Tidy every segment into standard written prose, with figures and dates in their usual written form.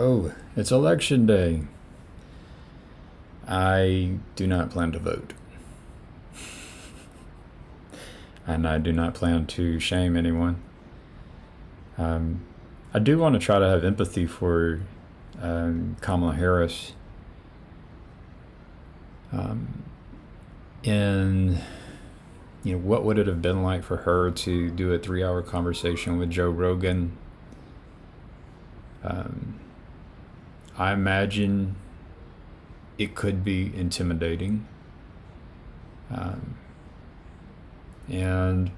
Oh, it's election day. I do not plan to vote. And I do not plan to shame anyone. Um, I do want to try to have empathy for Kamala Harris. In what would it have been like for her to do a 3-hour conversation with Joe Rogan? I imagine it could be intimidating. And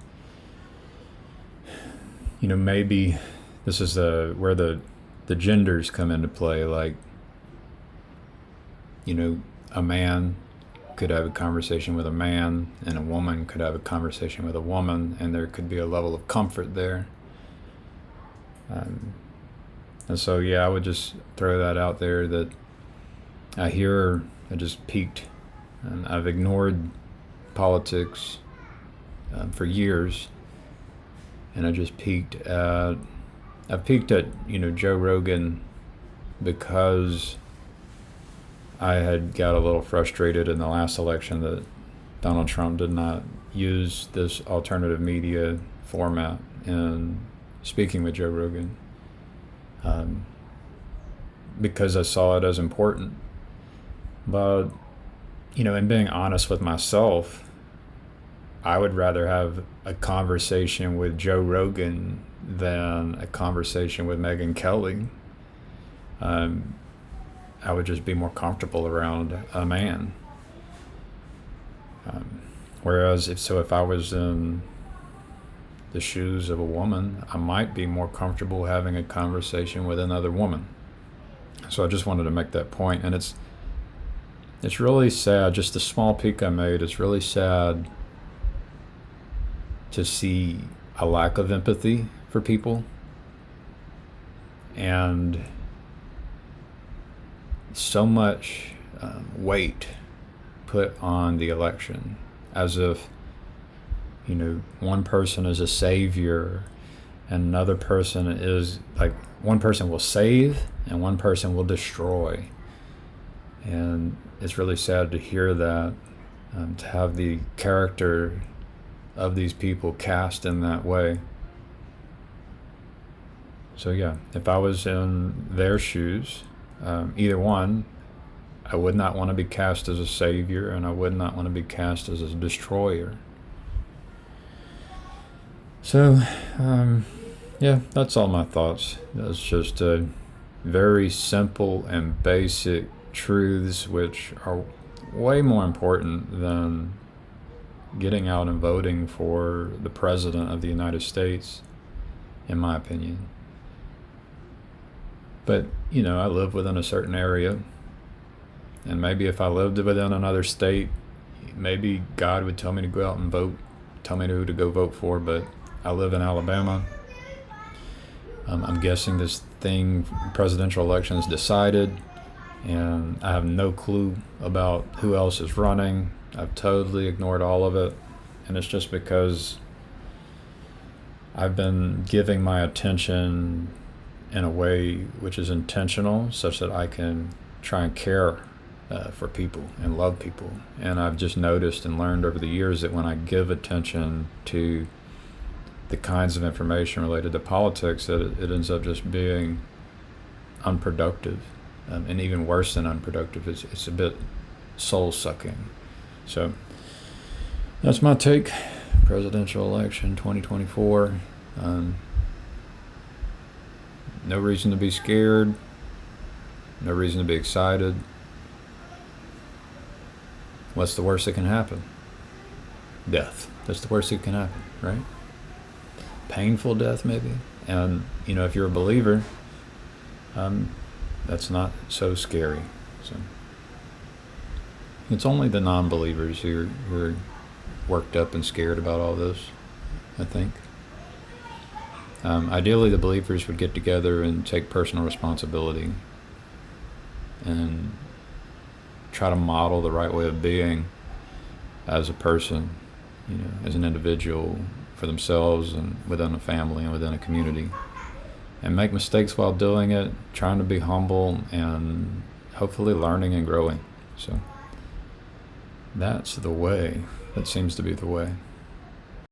maybe this is where the genders come into play. Like, a man could have a conversation with a man, and a woman could have a conversation with a woman, and there could be a level of comfort there. And so, yeah, I would just throw that out there, that I just peaked, and I've ignored politics for years, and I just I've peaked at Joe Rogan, because I had got a little frustrated in the last election that Donald Trump did not use this alternative media format in speaking with Joe Rogan, because I saw it as important. But, in being honest with myself, I would rather have a conversation with Joe Rogan than a conversation with Megyn Kelly. I would just be more comfortable around a man. Whereas if I was in the shoes of a woman, I might be more comfortable having a conversation with another woman. So I just wanted to make that point. And it's really sad, just the small peek I made, it's really sad to see a lack of empathy for people, and so much weight put on the election, as if one person is a savior and another person is like, one person will save and one person will destroy. And it's really sad to hear that, to have the character of these people cast in that way. So yeah, if I was in their shoes, either one, I would not want to be cast as a savior, and I would not want to be cast as a destroyer. So, yeah, that's all my thoughts. That's just very simple and basic truths, which are way more important than getting out and voting for the President of the United States, in my opinion. But, I live within a certain area, and maybe if I lived within another state, maybe God would tell me to go out and vote, tell me who to go vote for. But I live in Alabama. I'm guessing this presidential election is decided, and I have no clue about who else is running. I've totally ignored all of it, and it's just because I've been giving my attention in a way which is intentional, such that I can try and care for people and love people. And I've just noticed and learned over the years that when I give attention to the kinds of information related to politics, that it ends up just being unproductive, and even worse than unproductive, it's a bit soul-sucking. So that's my take. Presidential election 2024. No reason to be scared. No reason to be excited. What's the worst that can happen? Death. That's the worst that can happen, right? Painful death, maybe. And, if you're a believer, that's not so scary. So it's only the non-believers who are worked up and scared about all this, I think. Ideally, the believers would get together and take personal responsibility and try to model the right way of being as a person, as an individual, for themselves and within a family and within a community. and make mistakes while doing it, trying to be humble and hopefully learning and growing. So that's the way. That seems to be the way.